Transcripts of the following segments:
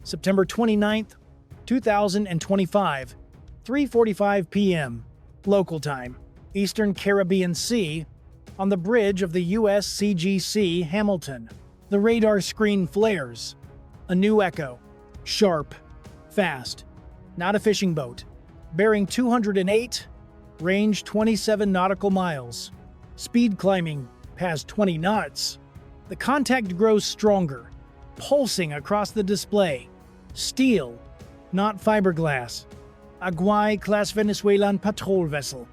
September 29th, 2025, 3:45 p.m. local time, Eastern Caribbean Sea, on the bridge of the USCGC Hamilton. The radar screen flares. A new echo. Sharp. Fast. Not a fishing boat. Bearing 208. Range 27 nautical miles. Speed climbing past 20 knots. The contact grows stronger, pulsing across the display. Steel, not fiberglass. A Guaiquerí-class Venezuelan patrol vessel.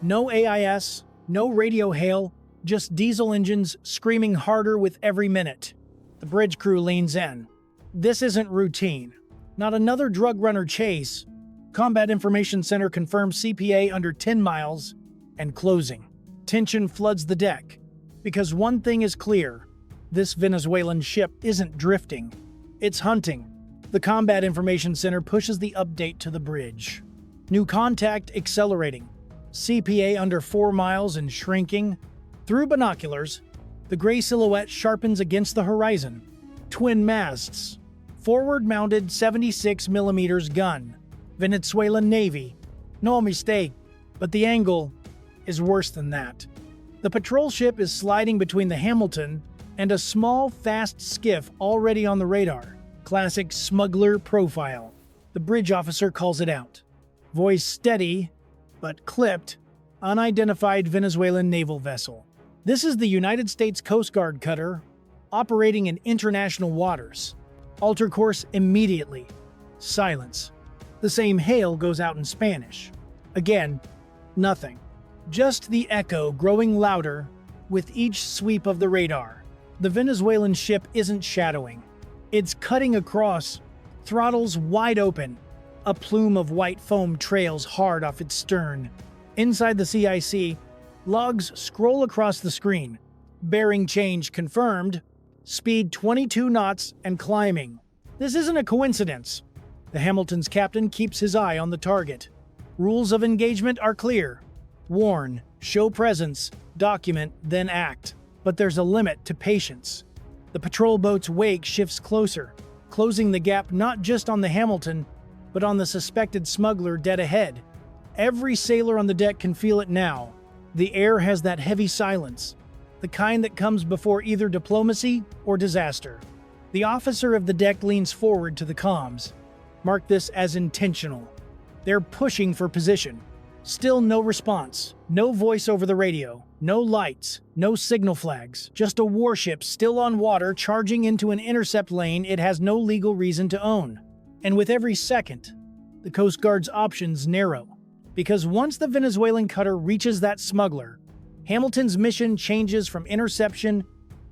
No AIS, no radio hail, just diesel engines screaming harder with every minute. The bridge crew leans in. This isn't routine. Not another drug runner chase. Combat Information Center confirms CPA under 10 miles and closing. Tension floods the deck. Because one thing is clear. This Venezuelan ship isn't drifting. It's hunting. The Combat Information Center pushes the update to the bridge. New contact accelerating. CPA under 4 miles and shrinking. Through binoculars, the gray silhouette sharpens against the horizon. Twin masts. Forward-mounted 76mm gun. Venezuelan Navy. No mistake, but the angle is worse than that. The patrol ship is sliding between the Hamilton and a small, fast skiff already on the radar. Classic smuggler profile. The bridge officer calls it out. Voice steady, but clipped. Unidentified Venezuelan naval vessel. This is the United States Coast Guard cutter, operating in international waters. Alter course immediately. Silence. The same hail goes out in Spanish. Again, nothing. Just the echo growing louder with each sweep of the radar. The Venezuelan ship isn't shadowing. It's cutting across, throttles wide open. A plume of white foam trails hard off its stern. Inside the CIC, logs scroll across the screen. Bearing change confirmed. Speed 22 knots and climbing. This isn't a coincidence. The Hamilton's captain keeps his eye on the target. Rules of engagement are clear. Warn, show presence, document, then act. But there's a limit to patience. The patrol boat's wake shifts closer, closing the gap not just on the Hamilton, but on the suspected smuggler dead ahead. Every sailor on the deck can feel it now. The air has that heavy silence, the kind that comes before either diplomacy or disaster. The officer of the deck leans forward to the comms. Mark this as intentional. They're pushing for position. Still no response. No voice over the radio. No lights. No signal flags. Just a warship still on water charging into an intercept lane it has no legal reason to own. And with every second, the Coast Guard's options narrow. Because once the Venezuelan cutter reaches that smuggler, Hamilton's mission changes from interception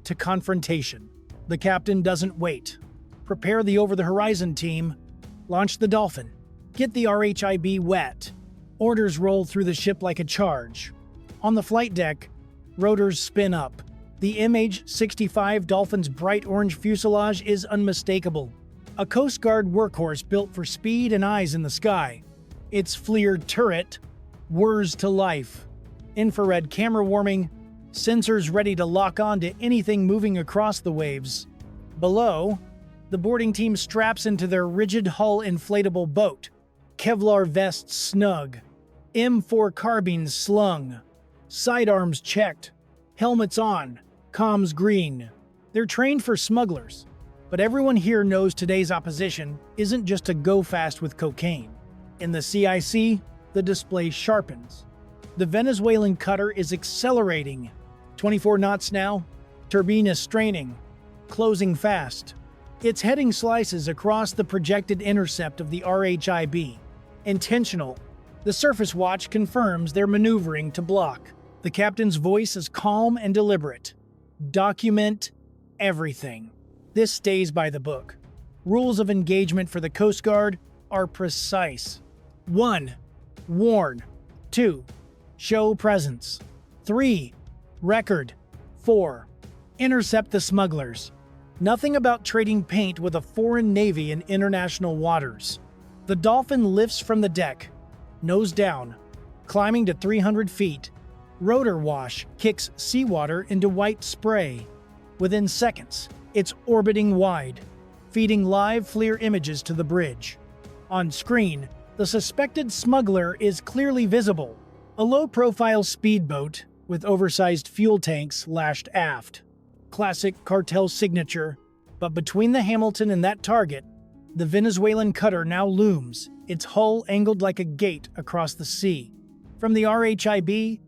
to confrontation. The captain doesn't wait. Prepare the over-the-horizon team. Launch the Dolphin. Get the RHIB wet. Orders roll through the ship like a charge. On the flight deck, rotors spin up. The MH-65 Dolphin's bright orange fuselage is unmistakable. A Coast Guard workhorse built for speed and eyes in the sky. Its FLIR turret whirs to life. Infrared camera warming, sensors ready to lock on to anything moving across the waves. Below, the boarding team straps into their rigid hull inflatable boat. Kevlar vests snug. M4 carbines slung. Sidearms checked. Helmets on. Comms green. They're trained for smugglers. But everyone here knows today's opposition isn't just to go fast with cocaine. In the CIC, the display sharpens. The Venezuelan cutter is accelerating. 24 knots now. Turbine is straining. Closing fast. Its heading slices across the projected intercept of the RHIB. Intentional. The surface watch confirms they're maneuvering to block. The captain's voice is calm and deliberate. Document everything. This stays by the book. Rules of engagement for the Coast Guard are precise. 1. Warn. 2. Show presence. 3. Record. 4. Intercept the smugglers. Nothing about trading paint with a foreign navy in international waters. The Dolphin lifts from the deck, nose down, climbing to 300 feet. Rotor wash kicks seawater into white spray. Within seconds, it's orbiting wide. feeding live FLIR images to the bridge. On screen, the suspected smuggler is clearly visible, a low-profile speedboat with oversized fuel tanks lashed aft. Classic cartel signature, but between the Hamilton and that target, the Venezuelan cutter now looms, its hull angled like a gate across the sea. From the RHIB,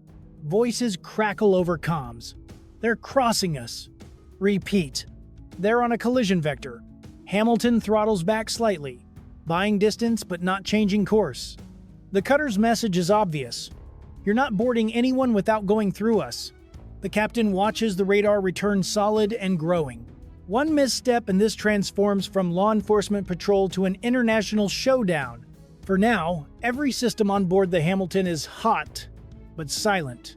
voices crackle over comms. They're crossing us. Repeat. They're on a collision vector. Hamilton throttles back slightly, buying distance but not changing course. The cutter's message is obvious. You're not boarding anyone without going through us. The captain watches the radar return solid and growing. One misstep and this transforms from law enforcement patrol to an international showdown. For now, every system on board the Hamilton is hot, but silent.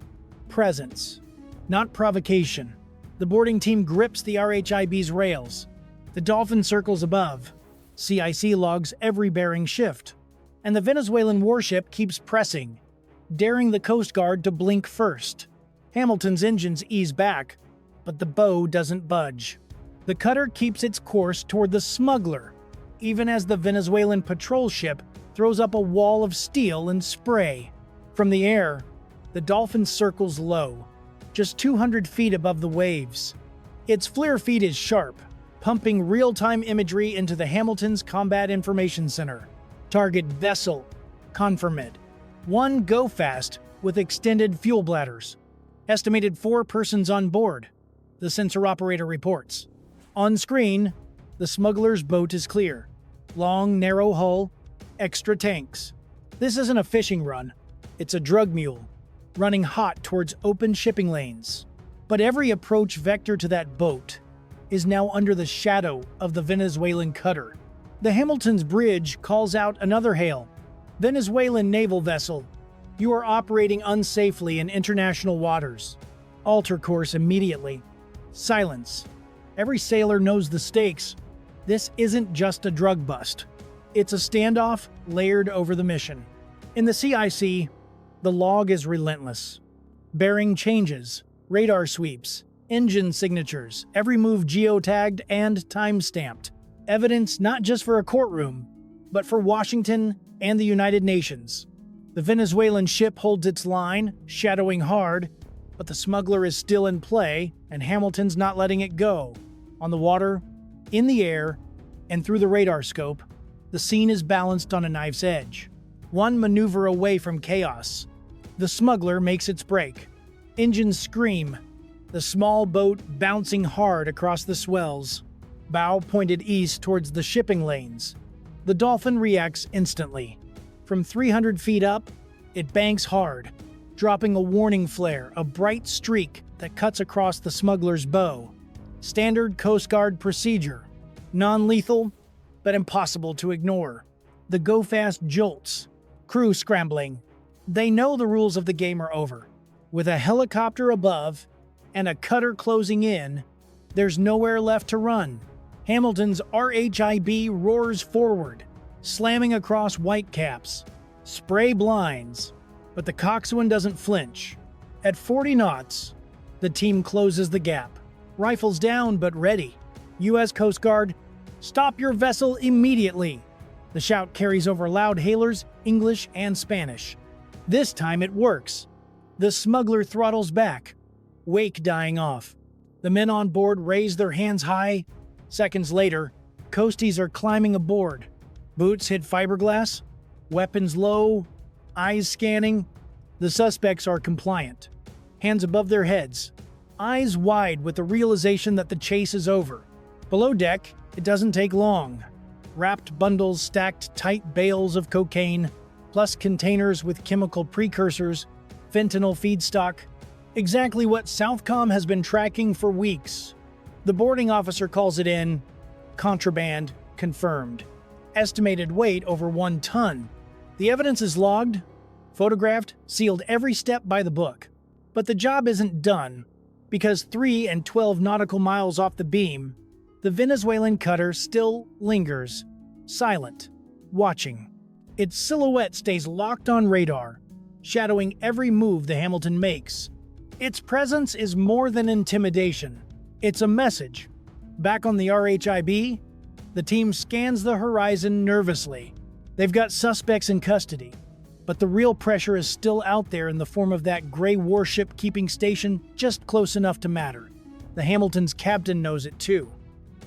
Presence, not provocation. The boarding team grips the RHIB's rails. The Dolphin circles above. CIC logs every bearing shift. And the Venezuelan warship keeps pressing, daring the Coast Guard to blink first. Hamilton's engines ease back, but the bow doesn't budge. The cutter keeps its course toward the smuggler, even as the Venezuelan patrol ship throws up a wall of steel and spray. From the air, the Dolphin circles low, just 200 feet above the waves. Its FLIR feed is sharp, pumping real-time imagery into the Hamilton's Combat Information Center. Target vessel, confirmed. One go fast with extended fuel bladders. Estimated 4 persons on board, the sensor operator reports. On screen, the smuggler's boat is clear. Long, narrow hull, extra tanks. This isn't a fishing run. It's a drug mule, running hot towards open shipping lanes. But every approach vector to that boat is now under the shadow of the Venezuelan cutter. The Hamilton's bridge calls out another hail. Venezuelan naval vessel, you are operating unsafely in international waters. Alter course immediately. Silence. Every sailor knows the stakes. This isn't just a drug bust. It's a standoff layered over the mission. In the CIC, the log is relentless. Bearing changes, radar sweeps, engine signatures, every move geotagged and time-stamped. Evidence not just for a courtroom, but for Washington and the United Nations. The Venezuelan ship holds its line, shadowing hard, but the smuggler is still in play, and Hamilton's not letting it go. On the water, in the air, and through the radar scope, the scene is balanced on a knife's edge. One maneuver away from chaos. The smuggler makes its break. Engines scream, the small boat bouncing hard across the swells. Bow pointed east towards the shipping lanes. The Dolphin reacts instantly. From 300 feet up, it banks hard, dropping a warning flare, a bright streak that cuts across the smuggler's bow. Standard Coast Guard procedure. Non-lethal, but impossible to ignore. The go-fast jolts. Crew scrambling. They know the rules of the game are over. With a helicopter above and a cutter closing in, there's nowhere left to run. Hamilton's RHIB roars forward, slamming across whitecaps. Spray blinds, but the coxswain doesn't flinch. At 40 knots, the team closes the gap. Rifles down but ready. U.S. Coast Guard, stop your vessel immediately. The shout carries over loud hailers, English and Spanish. This time it works. The smuggler throttles back, wake dying off. The men on board raise their hands high. Seconds later, coasties are climbing aboard. Boots hit fiberglass, weapons low, eyes scanning. The suspects are compliant. Hands above their heads, eyes wide with the realization that the chase is over. Below deck, it doesn't take long. Wrapped bundles stacked tight bales of cocaine, plus containers with chemical precursors, fentanyl feedstock. Exactly what Southcom has been tracking for weeks. The boarding officer calls it in. Contraband confirmed. Estimated weight over 1 ton. The evidence is logged, photographed, sealed every step by the book. But the job isn't done, because 3 and 12 nautical miles off the beam, the Venezuelan cutter still lingers, silent, watching. Its silhouette stays locked on radar, shadowing every move the Hamilton makes. Its presence is more than intimidation. It's a message. Back on the RHIB, The team scans the horizon nervously. They've got suspects in custody, but the real pressure is still out there in the form of that gray warship keeping station just close enough to matter. The Hamilton's captain knows it too.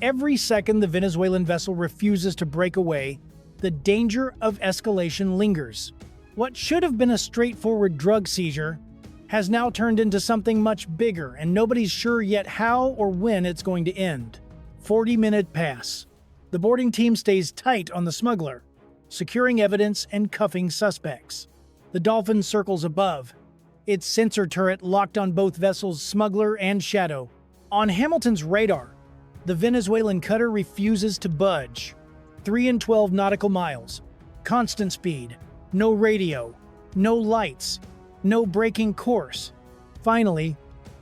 Every second the Venezuelan vessel refuses to break away, the danger of escalation lingers. What should have been a straightforward drug seizure has now turned into something much bigger, and nobody's sure yet how or when it's going to end. 40-minute pass. The boarding team stays tight on the smuggler, securing evidence and cuffing suspects. The Dolphin circles above, its sensor turret locked on both vessels' smuggler and shadow. On Hamilton's radar, the Venezuelan cutter refuses to budge. 3 and 12 nautical miles, constant speed, no radio, no lights, no breaking course. Finally,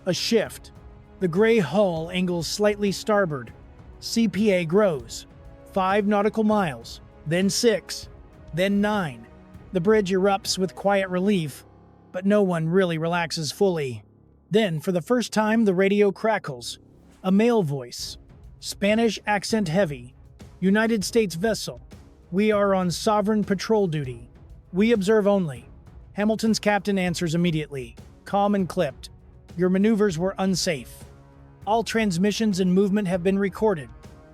a shift. The gray hull angles slightly starboard. CPA grows. 5 nautical miles, then 6, then 9. The bridge erupts with quiet relief, but no one really relaxes fully. Then, for the first time, the radio crackles. A male voice. Spanish accent heavy. United States vessel. We are on sovereign patrol duty. We observe only. Hamilton's captain answers immediately, calm and clipped. Your maneuvers were unsafe. All transmissions and movement have been recorded.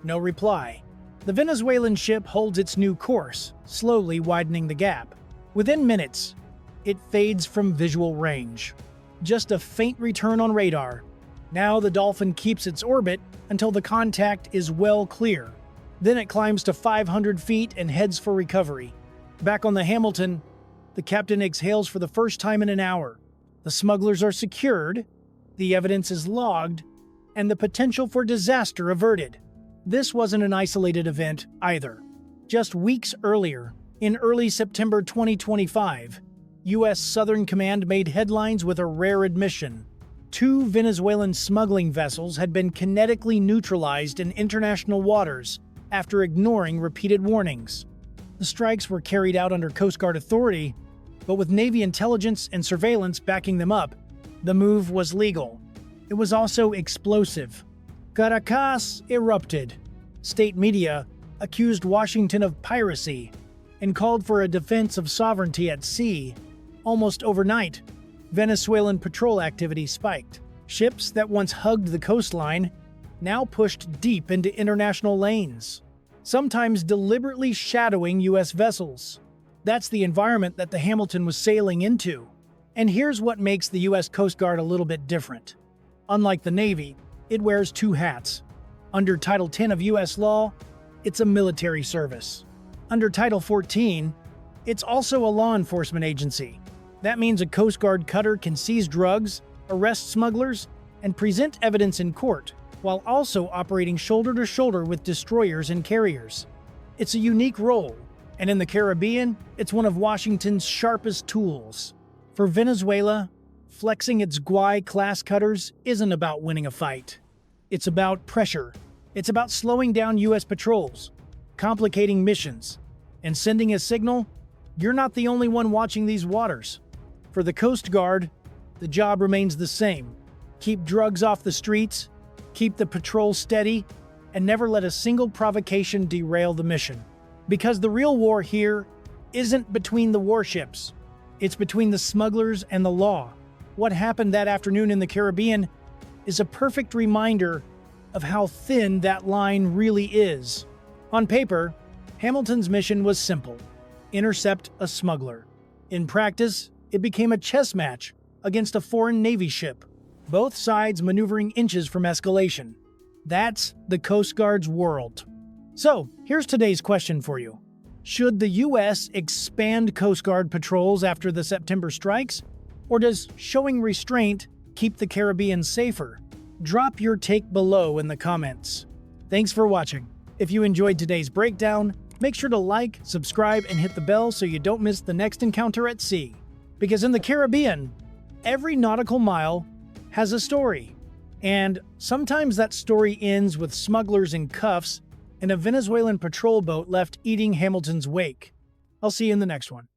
No reply. The Venezuelan ship holds its new course, slowly widening the gap. Within minutes, it fades from visual range. Just a faint return on radar. Now the Dolphin keeps its orbit until the contact is well clear. Then it climbs to 500 feet and heads for recovery. Back on the Hamilton, the captain exhales for the first time in an hour. The smugglers are secured, the evidence is logged, and the potential for disaster averted. This wasn't an isolated event either. Just weeks earlier, in early September 2025, U.S. Southern Command made headlines with a rare admission. 2 Venezuelan smuggling vessels had been kinetically neutralized in international waters after ignoring repeated warnings. The strikes were carried out under Coast Guard authority, but with Navy intelligence and surveillance backing them up, the move was legal. It was also explosive. Caracas erupted. State media accused Washington of piracy and called for a defense of sovereignty at sea. Almost overnight, Venezuelan patrol activity spiked. Ships that once hugged the coastline now pushed deep into international lanes, sometimes deliberately shadowing U.S. vessels. That's the environment that the Hamilton was sailing into. And here's what makes the U.S. Coast Guard a little bit different. Unlike the Navy, it wears 2 hats. Under Title 10 of U.S. law, it's a military service. Under Title 14, it's also a law enforcement agency. That means a Coast Guard cutter can seize drugs, arrest smugglers, and present evidence in court, while also operating shoulder to shoulder with destroyers and carriers. It's a unique role, and in the Caribbean, it's one of Washington's sharpest tools. For Venezuela, flexing its Guaiquerí-class cutters isn't about winning a fight. It's about pressure. It's about slowing down U.S. patrols, complicating missions, and sending a signal, you're not the only one watching these waters. For the Coast Guard, the job remains the same. Keep drugs off the streets, keep the patrol steady, and never let a single provocation derail the mission. Because the real war here isn't between the warships. It's between the smugglers and the law. What happened that afternoon in the Caribbean is a perfect reminder of how thin that line really is. On paper, Hamilton's mission was simple: intercept a smuggler. In practice, it became a chess match against a foreign Navy ship, both sides maneuvering inches from escalation. That's the Coast Guard's world. So, here's today's question for you. Should the U.S. expand Coast Guard patrols after the September strikes? Or does showing restraint keep the Caribbean safer? Drop your take below in the comments. Thanks for watching. If you enjoyed today's breakdown, make sure to like, subscribe, and hit the bell so you don't miss the next encounter at sea. Because in the Caribbean, every nautical mile has a story. And sometimes that story ends with smugglers in cuffs and a Venezuelan patrol boat left eating Hamilton's wake. I'll see you in the next one.